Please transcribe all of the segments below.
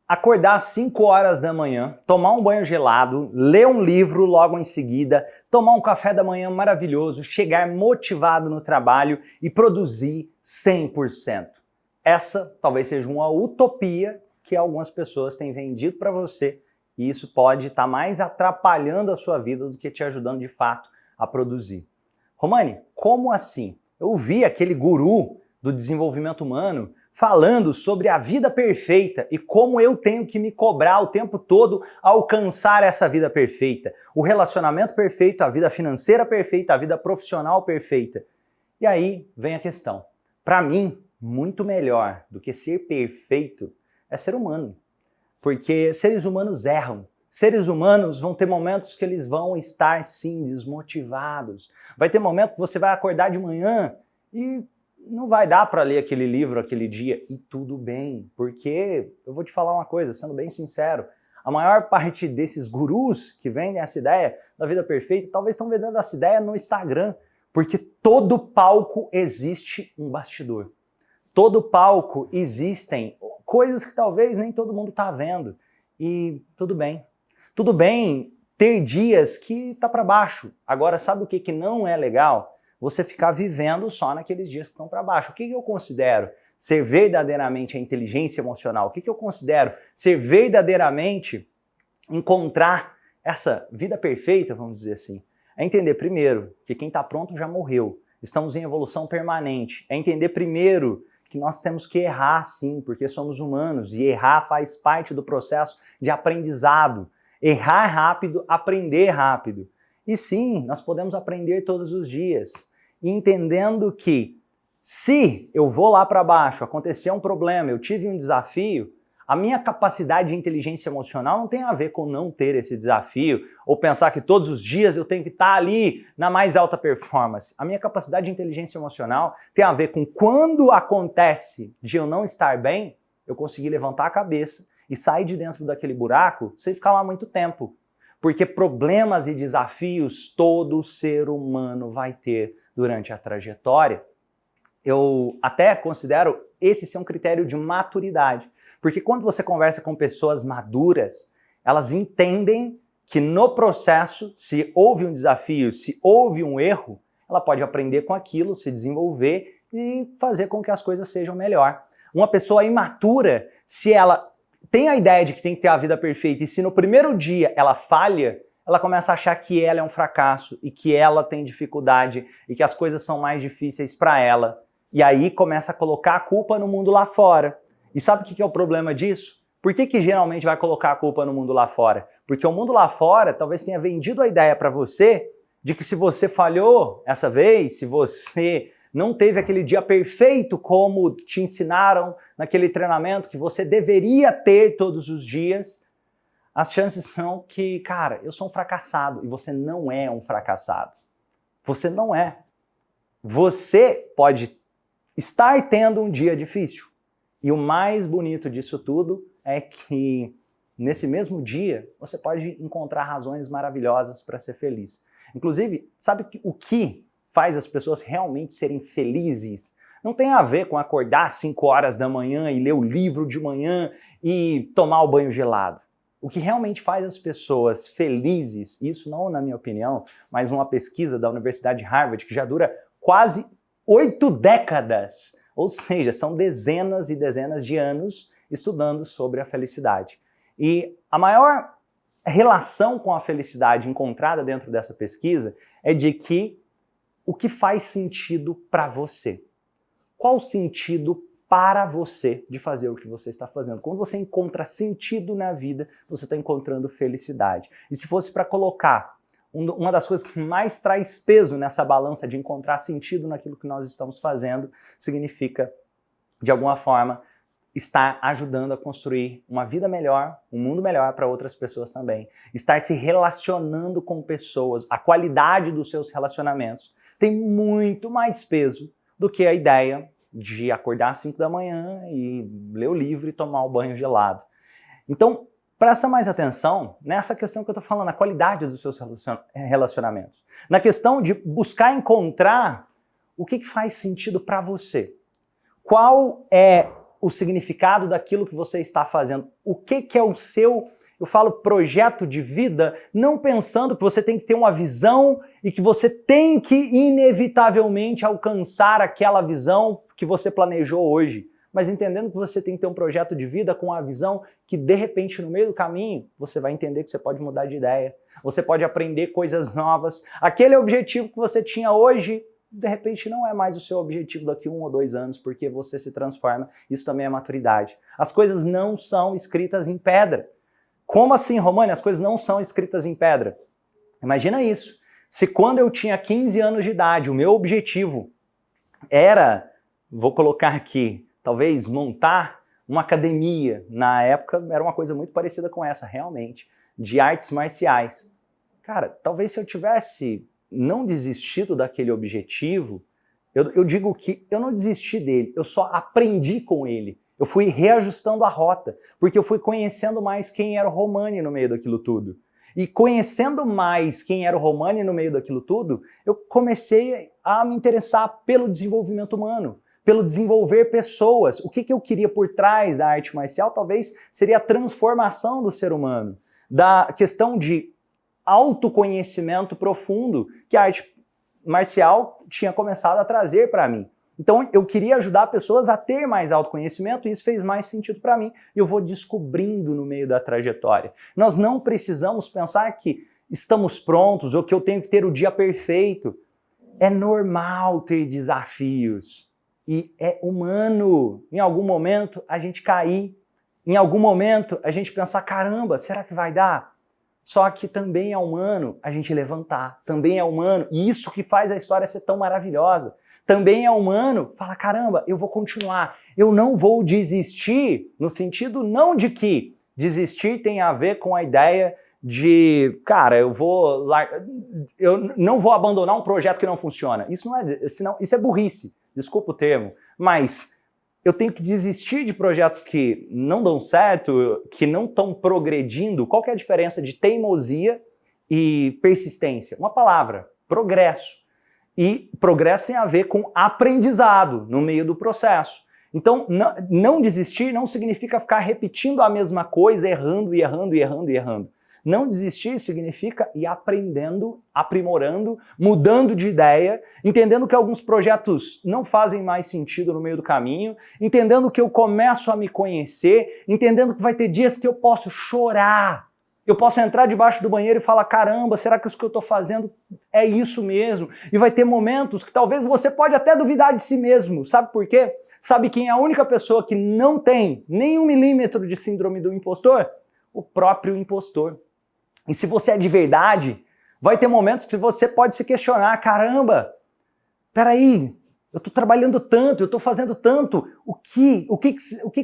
Acordar às 5 horas da manhã, tomar um banho gelado, ler um livro logo em seguida, tomar um café da manhã maravilhoso, chegar motivado no trabalho e produzir 100%. Essa talvez seja uma utopia que algumas pessoas têm vendido para você e isso pode estar mais atrapalhando a sua vida do que te ajudando de fato a produzir. Romani, como assim? Eu vi aquele guru do desenvolvimento humano falando sobre a vida perfeita e como eu tenho que me cobrar o tempo todo a alcançar essa vida perfeita, o relacionamento perfeito, a vida financeira perfeita, a vida profissional perfeita. E aí vem a questão. Para mim, muito melhor do que ser perfeito é ser humano. Porque seres humanos erram. Seres humanos vão ter momentos que eles vão estar, sim, desmotivados. Vai ter momento que você vai acordar de manhã e não vai dar para ler aquele livro aquele dia, e tudo bem, porque eu vou te falar uma coisa, sendo bem sincero, a maior parte desses gurus que vendem essa ideia da vida perfeita, talvez estão vendendo essa ideia no Instagram, porque todo palco existe um bastidor. Todo palco existem coisas que talvez nem todo mundo está vendo, e tudo bem. Tudo bem ter dias que tá para baixo. Agora, sabe o que não é legal? Você ficar vivendo só naqueles dias que estão para baixo. O que eu considero ser verdadeiramente a inteligência emocional? O que eu considero ser verdadeiramente encontrar essa vida perfeita, vamos dizer assim? É entender primeiro que quem está pronto já morreu. Estamos em evolução permanente. É entender primeiro que nós temos que errar sim, porque somos humanos e errar faz parte do processo de aprendizado. Errar rápido, aprender rápido. E sim, nós podemos aprender todos os dias, entendendo que se eu vou lá para baixo, aconteceu um problema, eu tive um desafio, a minha capacidade de inteligência emocional não tem a ver com não ter esse desafio ou pensar que todos os dias eu tenho que estar ali na mais alta performance. A minha capacidade de inteligência emocional tem a ver com quando acontece de eu não estar bem, eu conseguir levantar a cabeça e sair de dentro daquele buraco sem ficar lá muito tempo. Porque problemas e desafios todo ser humano vai ter durante a trajetória. Eu até considero esse ser um critério de maturidade. Porque quando você conversa com pessoas maduras, elas entendem que no processo, se houve um desafio, se houve um erro, ela pode aprender com aquilo, se desenvolver e fazer com que as coisas sejam melhor. Uma pessoa imatura, se ela tem a ideia de que tem que ter a vida perfeita e se no primeiro dia ela falha, ela começa a achar que ela é um fracasso e que ela tem dificuldade e que as coisas são mais difíceis para ela. E aí começa a colocar a culpa no mundo lá fora. E sabe o que é o problema disso? Por que geralmente vai colocar a culpa no mundo lá fora? Porque o mundo lá fora talvez tenha vendido a ideia para você de que se você falhou essa vez, se você não teve aquele dia perfeito como te ensinaram naquele treinamento que você deveria ter todos os dias, as chances são que, cara, eu sou um fracassado e você não é um fracassado. Você não é. Você pode estar tendo um dia difícil. E o mais bonito disso tudo é que nesse mesmo dia você pode encontrar razões maravilhosas para ser feliz. Inclusive, sabe o que faz as pessoas realmente serem felizes? Não tem a ver com acordar às 5 horas da manhã e ler o livro de manhã e tomar o banho gelado. O que realmente faz as pessoas felizes, isso não na minha opinião, mas uma pesquisa da Universidade de Harvard que já dura quase 8 décadas, ou seja, são dezenas e dezenas de anos estudando sobre a felicidade. E a maior relação com a felicidade encontrada dentro dessa pesquisa é de que o que faz sentido para você. Qual o sentido para você de fazer o que você está fazendo? Quando você encontra sentido na vida, você está encontrando felicidade. E se fosse para colocar uma das coisas que mais traz peso nessa balança de encontrar sentido naquilo que nós estamos fazendo, significa, de alguma forma, estar ajudando a construir uma vida melhor, um mundo melhor para outras pessoas também. Estar se relacionando com pessoas, a qualidade dos seus relacionamentos tem muito mais peso do que a ideia de acordar às 5 da manhã e ler o livro e tomar o banho gelado. Então, presta mais atenção nessa questão que eu estou falando, a qualidade dos seus relacionamentos. Na questão de buscar encontrar o que faz sentido para você. Qual é o significado daquilo que você está fazendo? O que é o seu, eu falo, projeto de vida, não pensando que você tem que ter uma visão e que você tem que inevitavelmente alcançar aquela visão que você planejou hoje, mas entendendo que você tem que ter um projeto de vida com a visão que, de repente, no meio do caminho, você vai entender que você pode mudar de ideia, você pode aprender coisas novas. Aquele objetivo que você tinha hoje, de repente, não é mais o seu objetivo daqui 1 ou 2 anos, porque você se transforma. Isso também é maturidade. As coisas não são escritas em pedra. Como assim, Romani? As coisas não são escritas em pedra. Imagina isso. Se quando eu tinha 15 anos de idade, o meu objetivo era, vou colocar aqui, talvez montar uma academia. Na época era uma coisa muito parecida com essa, realmente, de artes marciais. Cara, talvez se eu tivesse não desistido daquele objetivo, eu digo que eu não desisti dele, eu só aprendi com ele. Eu fui reajustando a rota, porque eu fui conhecendo mais quem era o Romani no meio daquilo tudo. E conhecendo mais quem era o Romani no meio daquilo tudo, eu comecei a me interessar pelo desenvolvimento humano, pelo desenvolver pessoas. O que eu queria por trás da arte marcial talvez seria a transformação do ser humano, da questão de autoconhecimento profundo que a arte marcial tinha começado a trazer para mim. Então eu queria ajudar pessoas a ter mais autoconhecimento e isso fez mais sentido para mim. E eu vou descobrindo no meio da trajetória. Nós não precisamos pensar que estamos prontos ou que eu tenho que ter o dia perfeito. É normal ter desafios e é humano. Em algum momento a gente cair, em algum momento a gente pensar, caramba, será que vai dar? Só que também é humano a gente levantar, também é humano, e isso que faz a história ser tão maravilhosa. Também é humano, fala, caramba, eu vou continuar, eu não vou desistir, no sentido não de que desistir tem a ver com a ideia de, cara, eu não vou abandonar um projeto que não funciona. Isso não é, isso é burrice, desculpa o termo, mas eu tenho que desistir de projetos que não dão certo, que não estão progredindo. Qual que é a diferença de teimosia e persistência? Uma palavra, progresso. E progresso tem a ver com aprendizado no meio do processo. Então, não desistir não significa ficar repetindo a mesma coisa, errando e errando e errando e errando. Não desistir significa ir aprendendo, aprimorando, mudando de ideia, entendendo que alguns projetos não fazem mais sentido no meio do caminho, entendendo que eu começo a me conhecer, entendendo que vai ter dias que eu posso chorar. Eu posso entrar debaixo do banheiro e falar, caramba, será que isso que eu estou fazendo é isso mesmo? E vai ter momentos que talvez você pode até duvidar de si mesmo. Sabe por quê? Sabe quem é a única pessoa que não tem nem 1 milímetro de síndrome do impostor? O próprio impostor. E se você é de verdade, vai ter momentos que você pode se questionar, caramba, peraí, eu estou trabalhando tanto, eu estou fazendo tanto, o que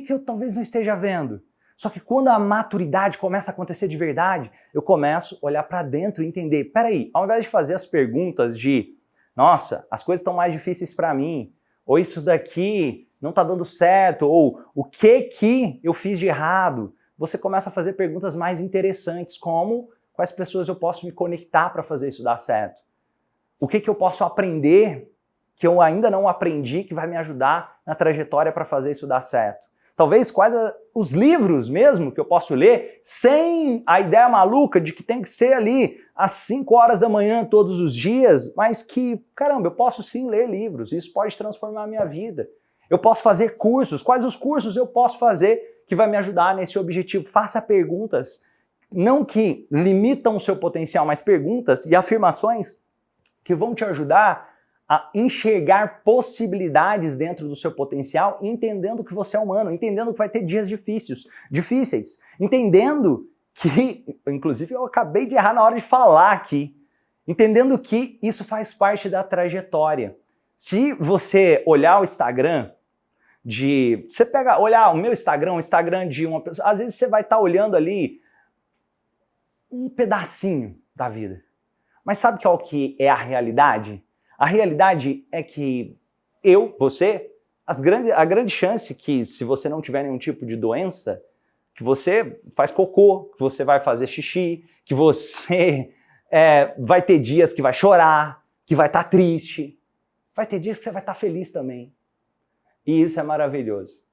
eu talvez não esteja vendo? Só que quando a maturidade começa a acontecer de verdade, eu começo a olhar para dentro e entender, peraí, ao invés de fazer as perguntas de, nossa, as coisas estão mais difíceis para mim, ou isso daqui não está dando certo, ou o que eu fiz de errado, você começa a fazer perguntas mais interessantes, como quais pessoas eu posso me conectar para fazer isso dar certo? O que eu posso aprender que eu ainda não aprendi que vai me ajudar na trajetória para fazer isso dar certo? Talvez quais os livros mesmo que eu posso ler sem a ideia maluca de que tem que ser ali às 5 horas da manhã todos os dias, mas que, caramba, eu posso sim ler livros, isso pode transformar a minha vida. Eu posso fazer cursos, quais os cursos eu posso fazer que vai me ajudar nesse objetivo? Faça perguntas, não que limitam o seu potencial, mas perguntas e afirmações que vão te ajudar a enxergar possibilidades dentro do seu potencial, entendendo que você é humano, entendendo que vai ter dias difíceis, entendendo que, inclusive eu acabei de errar na hora de falar aqui, entendendo que isso faz parte da trajetória. Se você olhar o Instagram, olhar o meu Instagram, o Instagram de uma pessoa, às vezes você vai estar olhando ali um pedacinho da vida. Mas sabe qual que é a realidade? A realidade é que a grande chance que se você não tiver nenhum tipo de doença, que você faz cocô, que você vai fazer xixi, que você vai ter dias que vai chorar, que vai estar triste, vai ter dias que você vai estar feliz também. E isso é maravilhoso.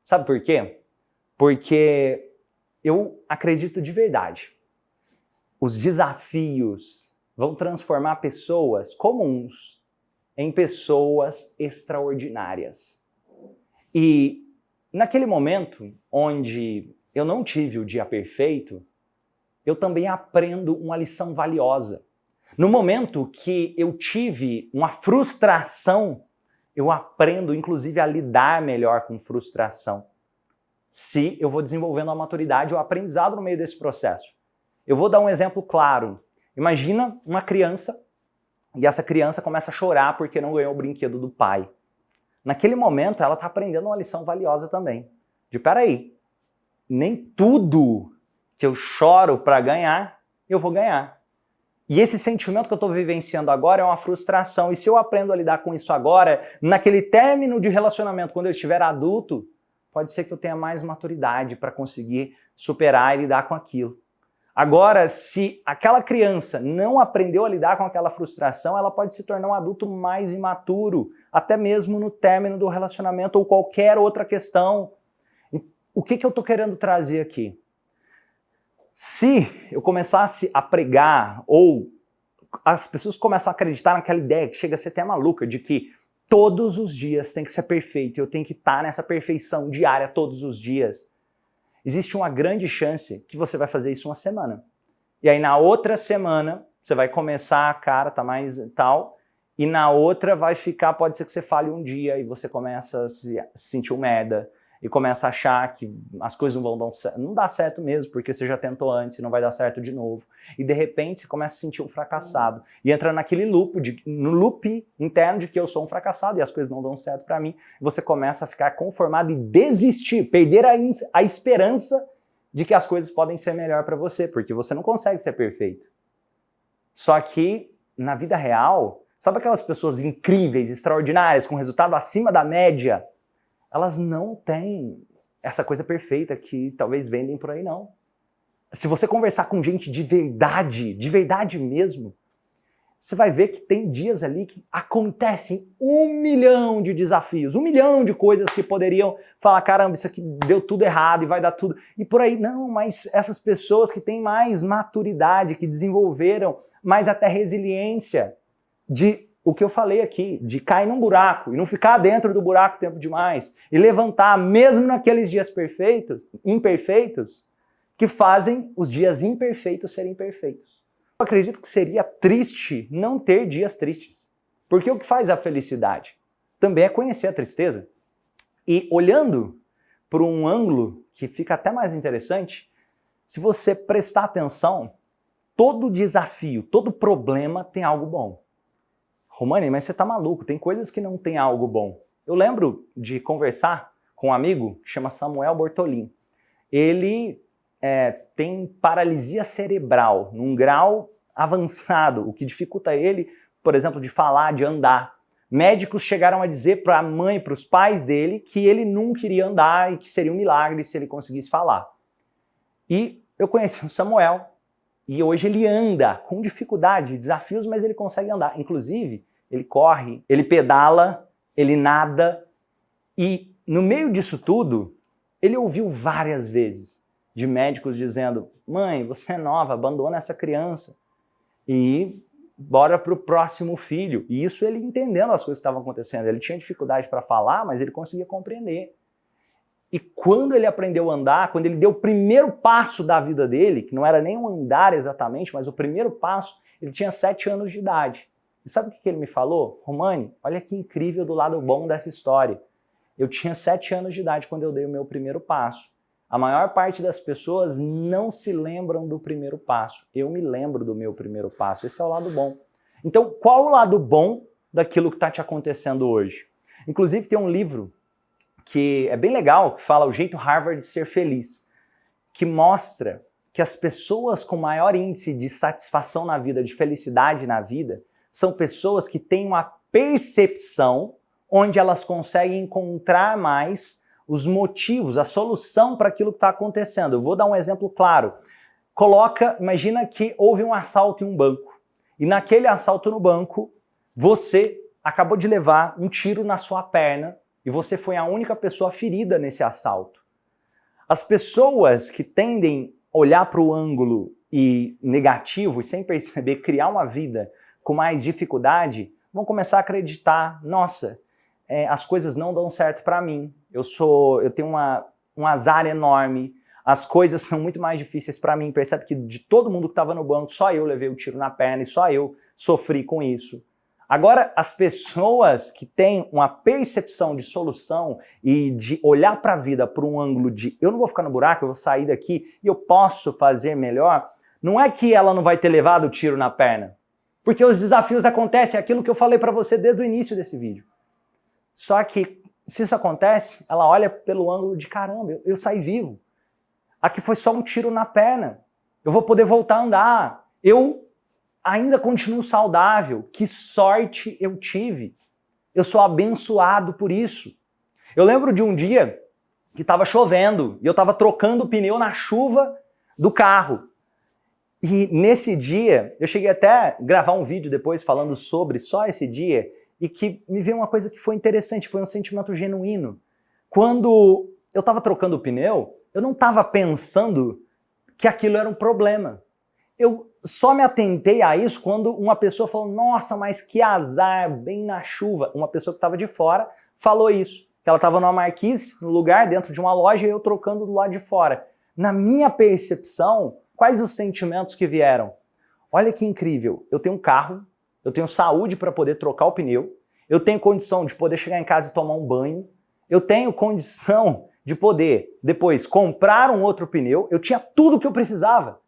Sabe por quê? Porque eu acredito de verdade. Os desafios vão transformar pessoas comuns em pessoas extraordinárias. E naquele momento onde eu não tive o dia perfeito, eu também aprendo uma lição valiosa. No momento que eu tive uma frustração, eu aprendo inclusive a lidar melhor com frustração. Se eu vou desenvolvendo a maturidade, o aprendizado no meio desse processo. Eu vou dar um exemplo claro. Imagina uma criança e essa criança começa a chorar porque não ganhou o brinquedo do pai. Naquele momento, ela está aprendendo uma lição valiosa também. De, peraí, nem tudo que eu choro para ganhar, eu vou ganhar. E esse sentimento que eu estou vivenciando agora é uma frustração. E se eu aprendo a lidar com isso agora, naquele término de relacionamento, quando eu estiver adulto, pode ser que eu tenha mais maturidade para conseguir superar e lidar com aquilo. Agora, se aquela criança não aprendeu a lidar com aquela frustração, ela pode se tornar um adulto mais imaturo, até mesmo no término do relacionamento ou qualquer outra questão. O que eu estou querendo trazer aqui? Se eu começasse a pregar, ou as pessoas começam a acreditar naquela ideia que chega a ser até maluca, de que todos os dias tem que ser perfeito, eu tenho que estar nessa perfeição diária todos os dias, existe uma grande chance que você vai fazer isso uma semana. E aí na outra semana, você vai começar, cara, tá mais tal, e na outra vai ficar, pode ser que você falhe um dia e você começa a se sentir um merda, e começa a achar que as coisas não vão dar certo. Não dá certo mesmo, porque você já tentou antes, não vai dar certo de novo. E de repente você começa a se sentir um fracassado. E entra naquele no loop interno de que eu sou um fracassado e as coisas não dão certo pra mim. Você começa a ficar conformado e desistir, perder a esperança de que as coisas podem ser melhor pra você, porque você não consegue ser perfeito. Só que, na vida real, sabe aquelas pessoas incríveis, extraordinárias, com resultado acima da média? Elas não têm essa coisa perfeita que talvez vendem por aí, não. Se você conversar com gente de verdade mesmo, você vai ver que tem dias ali que acontecem 1 milhão de desafios, 1 milhão de coisas que poderiam falar, caramba, isso aqui deu tudo errado e vai dar tudo. E por aí, não, mas essas pessoas que têm mais maturidade, que desenvolveram mais até resiliência de o que eu falei aqui, de cair num buraco e não ficar dentro do buraco tempo demais e levantar, mesmo naqueles dias imperfeitos, que fazem os dias imperfeitos serem perfeitos. Eu acredito que seria triste não ter dias tristes, porque o que faz a felicidade também é conhecer a tristeza. E olhando por um ângulo que fica até mais interessante, se você prestar atenção, todo desafio, todo problema tem algo bom. Romani, mas você tá maluco, tem coisas que não tem algo bom. Eu lembro de conversar com um amigo que chama Samuel Bortolin. Ele tem paralisia cerebral, num grau avançado, o que dificulta ele, por exemplo, de falar, de andar. Médicos chegaram a dizer para a mãe, para os pais dele, que ele nunca iria andar e que seria um milagre se ele conseguisse falar. E eu conheci o Samuel, e hoje ele anda com dificuldade, desafios, mas ele consegue andar. Inclusive, ele corre, ele pedala, ele nada. E no meio disso tudo, ele ouviu várias vezes de médicos dizendo, mãe, você é nova, abandona essa criança e bora pro próximo filho. E isso ele entendendo as coisas que estavam acontecendo. Ele tinha dificuldade para falar, mas ele conseguia compreender. E quando ele aprendeu a andar, quando ele deu o primeiro passo da vida dele, que não era nem um andar exatamente, mas o primeiro passo, ele tinha 7 anos de idade. E sabe o que ele me falou? Romani, olha que incrível do lado bom dessa história. Eu tinha 7 anos de idade quando eu dei o meu primeiro passo. A maior parte das pessoas não se lembram do primeiro passo. Eu me lembro do meu primeiro passo. Esse é o lado bom. Então, qual o lado bom daquilo que está te acontecendo hoje? Inclusive, tem um livro que é bem legal, que fala O Jeito Harvard de Ser Feliz, que mostra que as pessoas com maior índice de satisfação na vida, de felicidade na vida, são pessoas que têm uma percepção onde elas conseguem encontrar mais os motivos, a solução para aquilo que está acontecendo. Eu vou dar um exemplo claro. Imagina que houve um assalto em um banco, e naquele assalto no banco, você acabou de levar um tiro na sua perna, e você foi a única pessoa ferida nesse assalto. As pessoas que tendem a olhar para o ângulo negativo e sem perceber criar uma vida com mais dificuldade, vão começar a acreditar, nossa, as coisas não dão certo para mim, eu tenho um azar enorme, as coisas são muito mais difíceis para mim, percebe que de todo mundo que estava no banco, só eu levei o tiro na perna e só eu sofri com isso. Agora, as pessoas que têm uma percepção de solução e de olhar para a vida por um ângulo de eu não vou ficar no buraco, eu vou sair daqui e eu posso fazer melhor, não é que ela não vai ter levado o tiro na perna, porque os desafios acontecem, é aquilo que eu falei para você desde o início desse vídeo. Só que, se isso acontece, ela olha pelo ângulo de caramba, eu saí vivo. Aqui foi só um tiro na perna. Eu vou poder voltar a andar. Eu ainda continuo saudável. Que sorte eu tive. Eu sou abençoado por isso. Eu lembro de um dia que estava chovendo e eu estava trocando o pneu na chuva do carro. E nesse dia, eu cheguei até a gravar um vídeo depois falando sobre só esse dia e que me veio uma coisa que foi interessante, foi um sentimento genuíno. Quando eu estava trocando o pneu, eu não estava pensando que aquilo era um problema. Eu só me atentei a isso quando uma pessoa falou, nossa, mas que azar, bem na chuva. Uma pessoa que estava de fora falou isso, que ela estava numa marquise, no lugar, dentro de uma loja, e eu trocando do lado de fora. Na minha percepção, quais os sentimentos que vieram? Olha que incrível, eu tenho um carro, eu tenho saúde para poder trocar o pneu, eu tenho condição de poder chegar em casa e tomar um banho, eu tenho condição de poder depois comprar um outro pneu, eu tinha tudo o que eu precisava.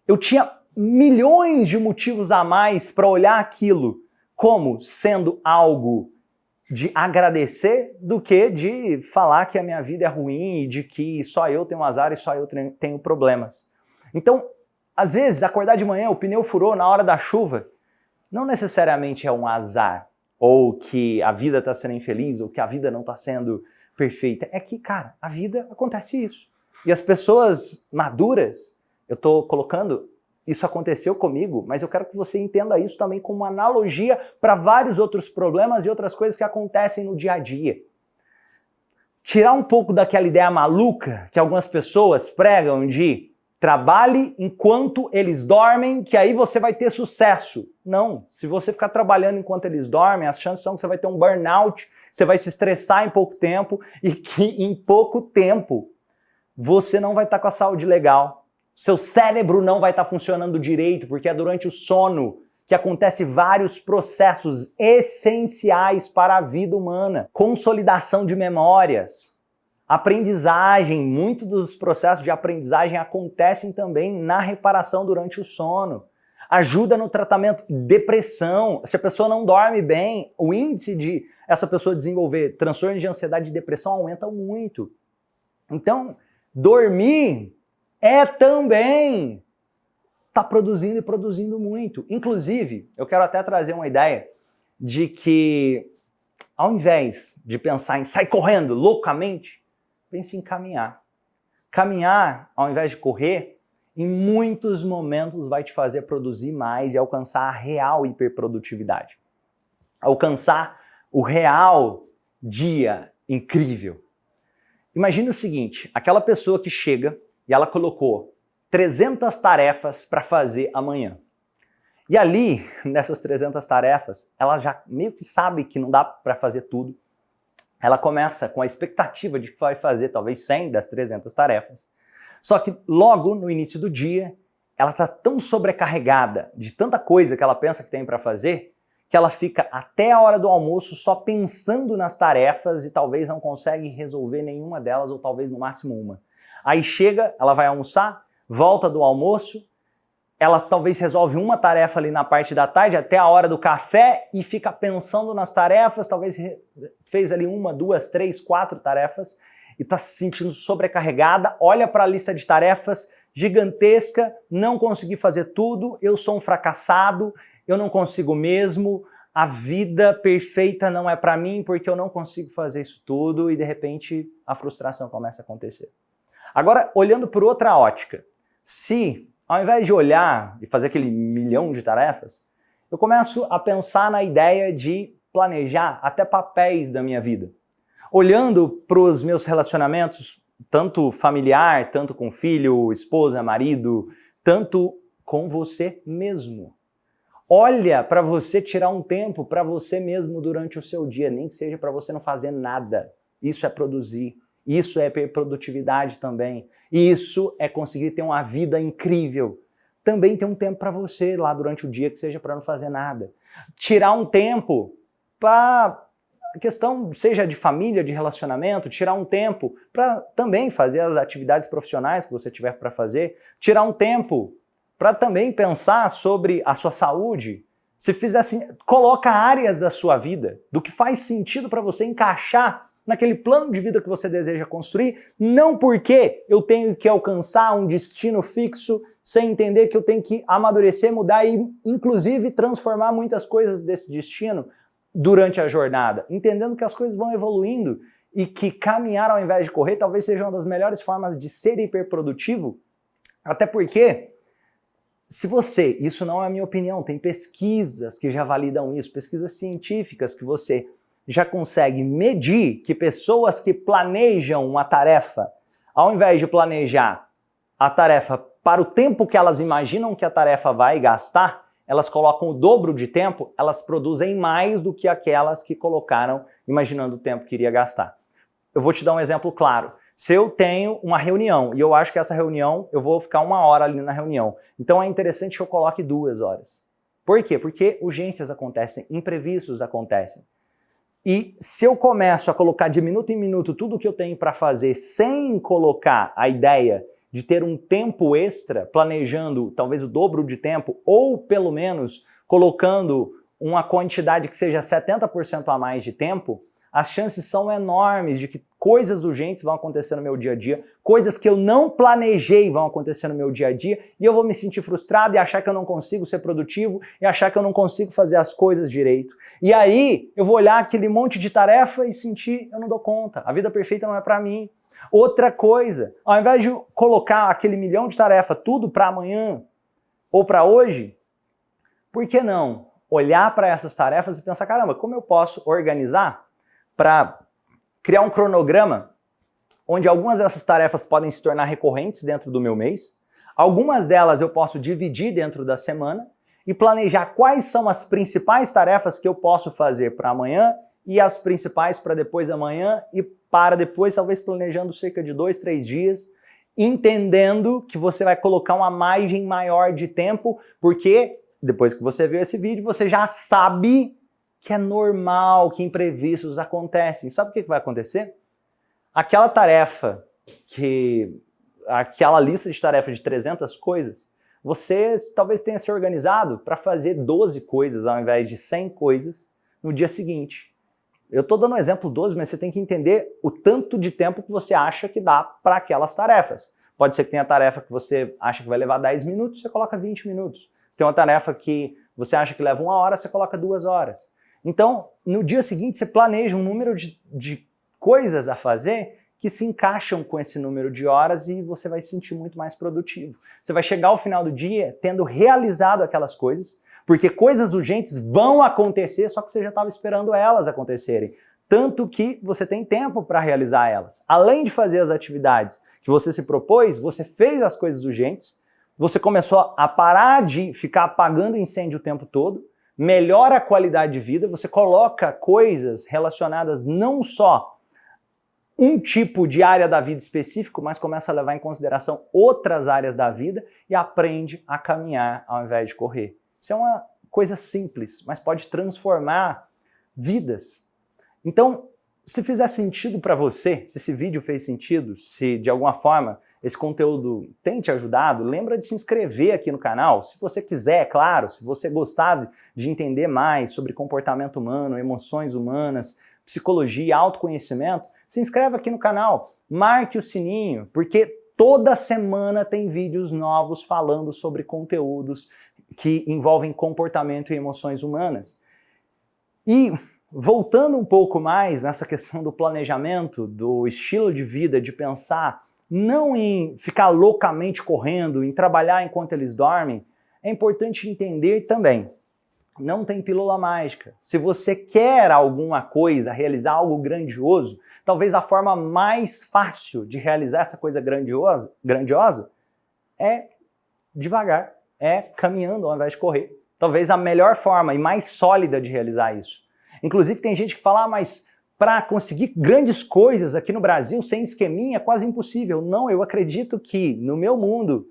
Eu tinha milhões de motivos a mais para olhar aquilo como sendo algo de agradecer do que de falar que a minha vida é ruim e de que só eu tenho azar e só eu tenho problemas. Então, às vezes, acordar de manhã, o pneu furou na hora da chuva, não necessariamente é um azar, ou que a vida está sendo infeliz, ou que a vida não está sendo perfeita. É que, cara, a vida acontece isso. E as pessoas maduras, eu estou colocando, isso aconteceu comigo, mas eu quero que você entenda isso também como uma analogia para vários outros problemas e outras coisas que acontecem no dia a dia. Tirar um pouco daquela ideia maluca que algumas pessoas pregam de trabalhe enquanto eles dormem, que aí você vai ter sucesso. Não, se você ficar trabalhando enquanto eles dormem, as chances são que você vai ter um burnout, você vai se estressar em pouco tempo e que em pouco tempo você não vai estar com a saúde legal. Seu cérebro não vai estar funcionando direito, porque é durante o sono que acontecem vários processos essenciais para a vida humana. Consolidação de memórias, aprendizagem, muitos dos processos de aprendizagem acontecem também na reparação durante o sono. Ajuda no tratamento de depressão. Se a pessoa não dorme bem, o índice de essa pessoa desenvolver transtorno de ansiedade e depressão aumenta muito. Então, dormir é também tá produzindo e produzindo muito. Inclusive, eu quero até trazer uma ideia de que, ao invés de pensar em sair correndo loucamente, pense em caminhar. Caminhar, ao invés de correr, em muitos momentos vai te fazer produzir mais e alcançar a real hiperprodutividade. Alcançar o real dia incrível. Imagine o seguinte, aquela pessoa que chega e ela colocou 300 tarefas para fazer amanhã. E ali, nessas 300 tarefas, ela já meio que sabe que não dá para fazer tudo. Ela começa com a expectativa de que vai fazer talvez 100 das 300 tarefas. Só que logo no início do dia, ela está tão sobrecarregada de tanta coisa que ela pensa que tem para fazer, que ela fica até a hora do almoço só pensando nas tarefas e talvez não consegue resolver nenhuma delas ou talvez no máximo uma. Aí chega, ela vai almoçar, volta do almoço, ela talvez resolve uma tarefa ali na parte da tarde até a hora do café e fica pensando nas tarefas, talvez fez ali 1, 2, 3, 4 tarefas e está se sentindo sobrecarregada, olha para a lista de tarefas gigantesca, não consegui fazer tudo, eu sou um fracassado, eu não consigo mesmo, a vida perfeita não é para mim porque eu não consigo fazer isso tudo e de repente a frustração começa a acontecer. Agora, olhando por outra ótica, se ao invés de olhar e fazer aquele milhão de tarefas, eu começo a pensar na ideia de planejar até papéis da minha vida. Olhando para os meus relacionamentos, tanto familiar, tanto com filho, esposa, marido, tanto com você mesmo. Olha para você tirar um tempo para você mesmo durante o seu dia, nem que seja para você não fazer nada. Isso é produzir, isso é produtividade também, isso é conseguir ter uma vida incrível. Também ter um tempo para você lá durante o dia, que seja para não fazer nada. Tirar um tempo para a questão, seja de família, de relacionamento, tirar um tempo para também fazer as atividades profissionais que você tiver para fazer, tirar um tempo para também pensar sobre a sua saúde. Se fizer assim, coloca áreas da sua vida, do que faz sentido para você encaixar naquele plano de vida que você deseja construir, não porque eu tenho que alcançar um destino fixo, sem entender que eu tenho que amadurecer, mudar e, inclusive, transformar muitas coisas desse destino durante a jornada, entendendo que as coisas vão evoluindo e que caminhar ao invés de correr talvez seja uma das melhores formas de ser hiperprodutivo, até porque se você, isso não é a minha opinião, tem pesquisas que já validam isso, pesquisas científicas que você já consegue medir que pessoas que planejam uma tarefa, ao invés de planejar a tarefa para o tempo que elas imaginam que a tarefa vai gastar, elas colocam o dobro de tempo, elas produzem mais do que aquelas que colocaram imaginando o tempo que iria gastar. Eu vou te dar um exemplo claro. Se eu tenho uma reunião e eu acho que essa reunião, eu vou ficar 1 hora ali na reunião, então é interessante que eu coloque 2 horas. Por quê? Porque urgências acontecem, imprevistos acontecem. E se eu começo a colocar de minuto em minuto tudo o que eu tenho para fazer sem colocar a ideia de ter um tempo extra, planejando talvez o dobro de tempo, ou pelo menos colocando uma quantidade que seja 70% a mais de tempo, as chances são enormes de que coisas urgentes vão acontecer no meu dia a dia, coisas que eu não planejei vão acontecer no meu dia a dia, e eu vou me sentir frustrado e achar que eu não consigo ser produtivo, e achar que eu não consigo fazer as coisas direito. E aí eu vou olhar aquele monte de tarefa e sentir, eu não dou conta, a vida perfeita não é para mim. Outra coisa, ao invés de colocar aquele milhão de tarefas tudo para amanhã ou para hoje, por que não olhar para essas tarefas e pensar, caramba, como eu posso organizar para criar um cronograma onde algumas dessas tarefas podem se tornar recorrentes dentro do meu mês, algumas delas eu posso dividir dentro da semana e planejar quais são as principais tarefas que eu posso fazer para amanhã e as principais para depois da manhã e para depois, talvez planejando cerca de 2, 3 dias, entendendo que você vai colocar uma margem maior de tempo, porque depois que você viu esse vídeo, você já sabe que é normal, que imprevistos acontecem. Sabe o que vai acontecer? Aquela tarefa, aquela lista de tarefas de 300 coisas, você talvez tenha se organizado para fazer 12 coisas ao invés de 100 coisas no dia seguinte. Eu estou dando um exemplo 12, mas você tem que entender o tanto de tempo que você acha que dá para aquelas tarefas. Pode ser que tenha tarefa que você acha que vai levar 10 minutos, você coloca 20 minutos. Se tem uma tarefa que você acha que leva 1 hora, você coloca 2 horas. Então, no dia seguinte, você planeja um número de coisas a fazer que se encaixam com esse número de horas e você vai se sentir muito mais produtivo. Você vai chegar ao final do dia tendo realizado aquelas coisas, porque coisas urgentes vão acontecer, só que você já estava esperando elas acontecerem. Tanto que você tem tempo para realizar elas. Além de fazer as atividades que você se propôs, você fez as coisas urgentes, você começou a parar de ficar apagando incêndio o tempo todo, melhora a qualidade de vida, você coloca coisas relacionadas não só um tipo de área da vida específico, mas começa a levar em consideração outras áreas da vida e aprende a caminhar ao invés de correr. Isso é uma coisa simples, mas pode transformar vidas. Então, se fizer sentido para você, se esse vídeo fez sentido, se de alguma forma esse conteúdo tem te ajudado, lembra de se inscrever aqui no canal. Se você quiser, é claro, se você gostar de entender mais sobre comportamento humano, emoções humanas, psicologia, autoconhecimento, se inscreve aqui no canal, marque o sininho, porque toda semana tem vídeos novos falando sobre conteúdos que envolvem comportamento e emoções humanas. E voltando um pouco mais nessa questão do planejamento, do estilo de vida, de pensar não em ficar loucamente correndo, em trabalhar enquanto eles dormem, é importante entender também Não tem pílula mágica. Se você quer alguma coisa, realizar algo grandioso, talvez a forma mais fácil de realizar essa coisa grandiosa é devagar, é caminhando ao invés de correr. Talvez a melhor forma e mais sólida de realizar isso. Inclusive tem gente que fala, mas para conseguir grandes coisas aqui no Brasil sem esqueminha é quase impossível. Não, eu acredito que no meu mundo,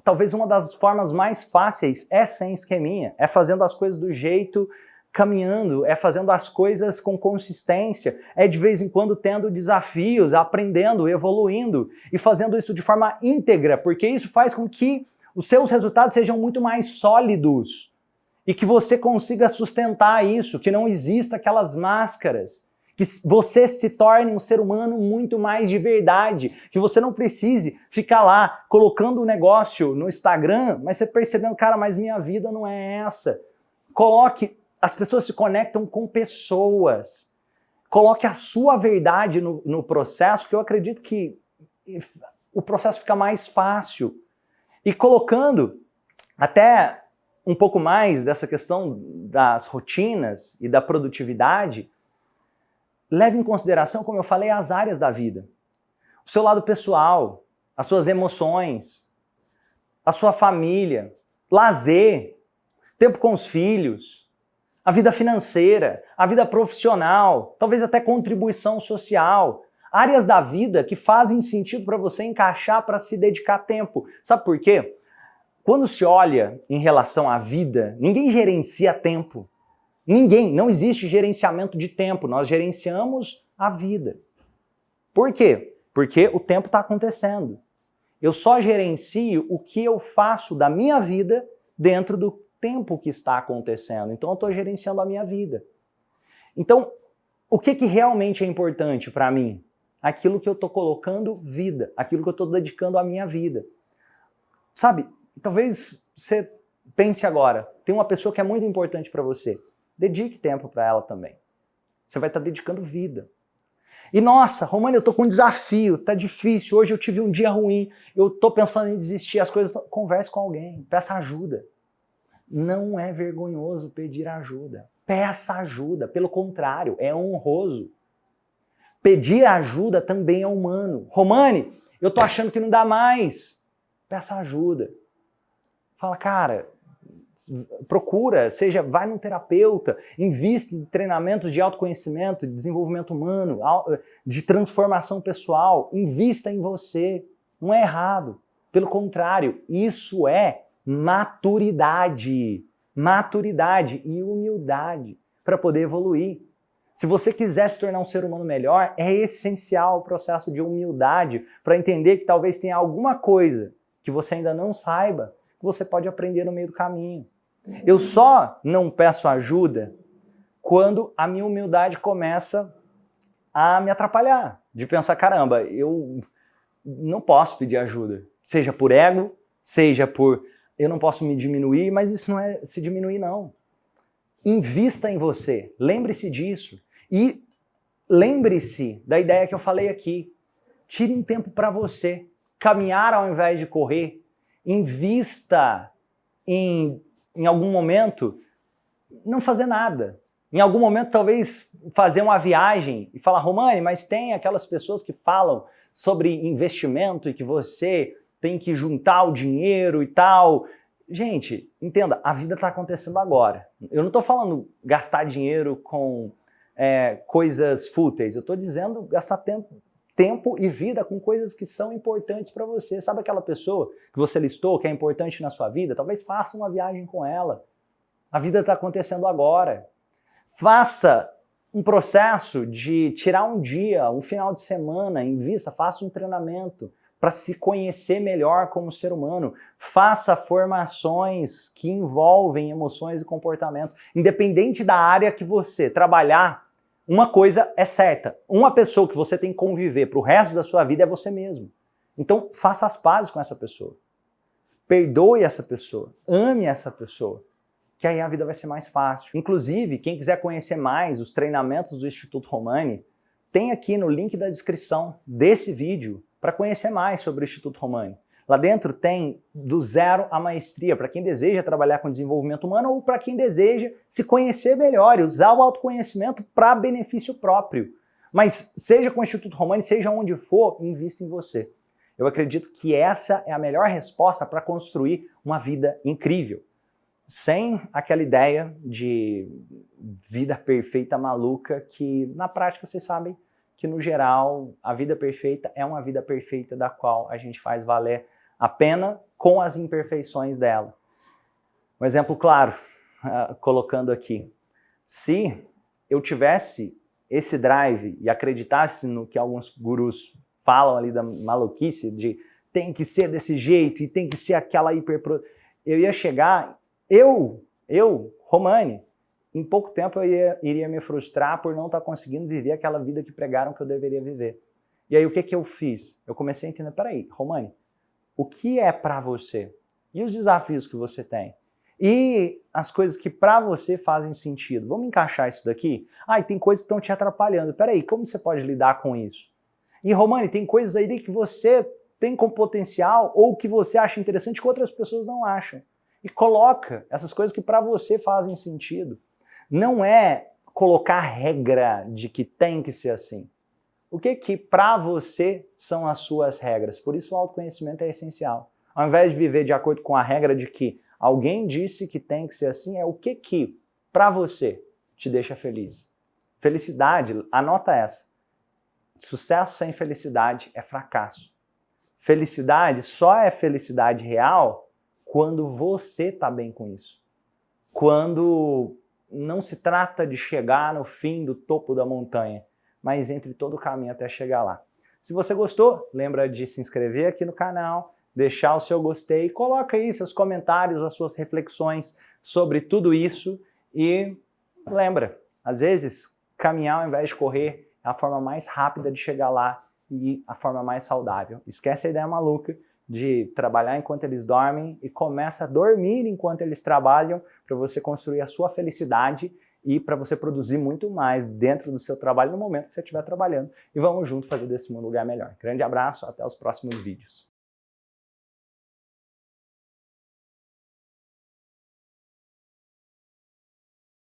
talvez uma das formas mais fáceis é sem esqueminha, é fazendo as coisas do jeito, caminhando, é fazendo as coisas com consistência, é de vez em quando tendo desafios, aprendendo, evoluindo e fazendo isso de forma íntegra, porque isso faz com que os seus resultados sejam muito mais sólidos e que você consiga sustentar isso, que não exista aquelas máscaras, que você se torne um ser humano muito mais de verdade, que você não precise ficar lá colocando o negócio no Instagram, mas você percebendo, cara, mas minha vida não é essa. Coloque, as pessoas se conectam com pessoas. Coloque a sua verdade no processo, que eu acredito que o processo fica mais fácil. E colocando até um pouco mais dessa questão das rotinas e da produtividade, leve em consideração, como eu falei, as áreas da vida. O seu lado pessoal, as suas emoções, a sua família, lazer, tempo com os filhos, a vida financeira, a vida profissional, talvez até contribuição social. Áreas da vida que fazem sentido para você encaixar para se dedicar tempo. Sabe por quê? Quando se olha em relação à vida, ninguém gerencia tempo. Ninguém, não existe gerenciamento de tempo, nós gerenciamos a vida. Por quê? Porque o tempo está acontecendo. Eu só gerencio o que eu faço da minha vida dentro do tempo que está acontecendo. Então eu estou gerenciando a minha vida. Então, o que realmente é importante para mim? Aquilo que eu estou colocando vida, aquilo que eu estou dedicando à minha vida. Sabe, talvez você pense agora, tem uma pessoa que é muito importante para você. Dedique tempo para ela também. Você vai estar dedicando vida. E nossa, Romani, eu estou com um desafio, tá difícil, hoje eu tive um dia ruim, eu estou pensando em desistir, as coisas... Converse com alguém, peça ajuda. Não é vergonhoso pedir ajuda. Peça ajuda, pelo contrário, é honroso. Pedir ajuda também é humano. Romani, eu estou achando que não dá mais. Peça ajuda. Fala, cara... Procura, vai num terapeuta, invista em treinamentos de autoconhecimento, de desenvolvimento humano, de transformação pessoal, invista em você. Não é errado. Pelo contrário, isso é maturidade. Maturidade e humildade para poder evoluir. Se você quiser se tornar um ser humano melhor, é essencial o processo de humildade para entender que talvez tenha alguma coisa que você ainda não saiba, que você pode aprender no meio do caminho. Eu só não peço ajuda quando a minha humildade começa a me atrapalhar, de pensar, caramba, eu não posso pedir ajuda, seja por ego, seja por eu não posso me diminuir, mas isso não é se diminuir não. Invista em você, lembre-se disso e lembre-se da ideia que eu falei aqui. Tire um tempo para você, caminhar ao invés de correr. Invista em algum momento, não fazer nada. Em algum momento, talvez, fazer uma viagem e falar, Romani, mas tem aquelas pessoas que falam sobre investimento e que você tem que juntar o dinheiro e tal. Gente, entenda, a vida está acontecendo agora. Eu não estou falando gastar dinheiro com coisas fúteis. Eu estou dizendo gastar tempo e vida com coisas que são importantes para você. Sabe aquela pessoa que você listou, que é importante na sua vida? Talvez faça uma viagem com ela. A vida está acontecendo agora. Faça um processo de tirar um dia, um final de semana, invista, faça um treinamento para se conhecer melhor como ser humano. Faça formações que envolvem emoções e comportamento. Independente da área que você trabalhar, uma coisa é certa, uma pessoa que você tem que conviver para o resto da sua vida é você mesmo. Então, faça as pazes com essa pessoa. Perdoe essa pessoa, ame essa pessoa, que aí a vida vai ser mais fácil. Inclusive, quem quiser conhecer mais os treinamentos do Instituto Romani, tem aqui no link da descrição desse vídeo para conhecer mais sobre o Instituto Romani. Lá dentro tem do zero à maestria, para quem deseja trabalhar com desenvolvimento humano ou para quem deseja se conhecer melhor e usar o autoconhecimento para benefício próprio. Mas seja com o Instituto Romani, seja onde for, invista em você. Eu acredito que essa é a melhor resposta para construir uma vida incrível. Sem aquela ideia de vida perfeita maluca que, na prática, vocês sabem que, no geral, a vida perfeita é uma vida perfeita da qual a gente faz valer a pena com as imperfeições dela. Um exemplo claro, colocando aqui. Se eu tivesse esse drive e acreditasse no que alguns gurus falam ali da maluquice, de tem que ser desse jeito e tem que ser aquela eu ia chegar, Romani, em pouco tempo eu iria me frustrar por não estar conseguindo viver aquela vida que pregaram que eu deveria viver. E aí o que eu fiz? Eu comecei a entender, peraí, Romani, o que é para você? E os desafios que você tem? E as coisas que para você fazem sentido? Vamos encaixar isso daqui? E tem coisas que estão te atrapalhando. Peraí, como você pode lidar com isso? E Romani, tem coisas aí que você tem com potencial ou que você acha interessante que outras pessoas não acham. E coloca essas coisas que para você fazem sentido. Não é colocar regra de que tem que ser assim. O que para você são as suas regras? Por isso o autoconhecimento é essencial. Ao invés de viver de acordo com a regra de que alguém disse que tem que ser assim, é o que para você te deixa feliz. Felicidade, anota essa. Sucesso sem felicidade é fracasso. Felicidade só é felicidade real quando você está bem com isso. Quando não se trata de chegar no fim do topo da montanha, mas entre todo o caminho até chegar lá. Se você gostou, lembra de se inscrever aqui no canal, deixar o seu gostei, coloca aí seus comentários, as suas reflexões sobre tudo isso e lembra, às vezes caminhar ao invés de correr é a forma mais rápida de chegar lá e a forma mais saudável. Esquece a ideia maluca de trabalhar enquanto eles dormem e começa a dormir enquanto eles trabalham para você construir a sua felicidade e para você produzir muito mais dentro do seu trabalho no momento que você estiver trabalhando. E vamos junto fazer desse mundo um lugar melhor. Grande abraço, até os próximos vídeos.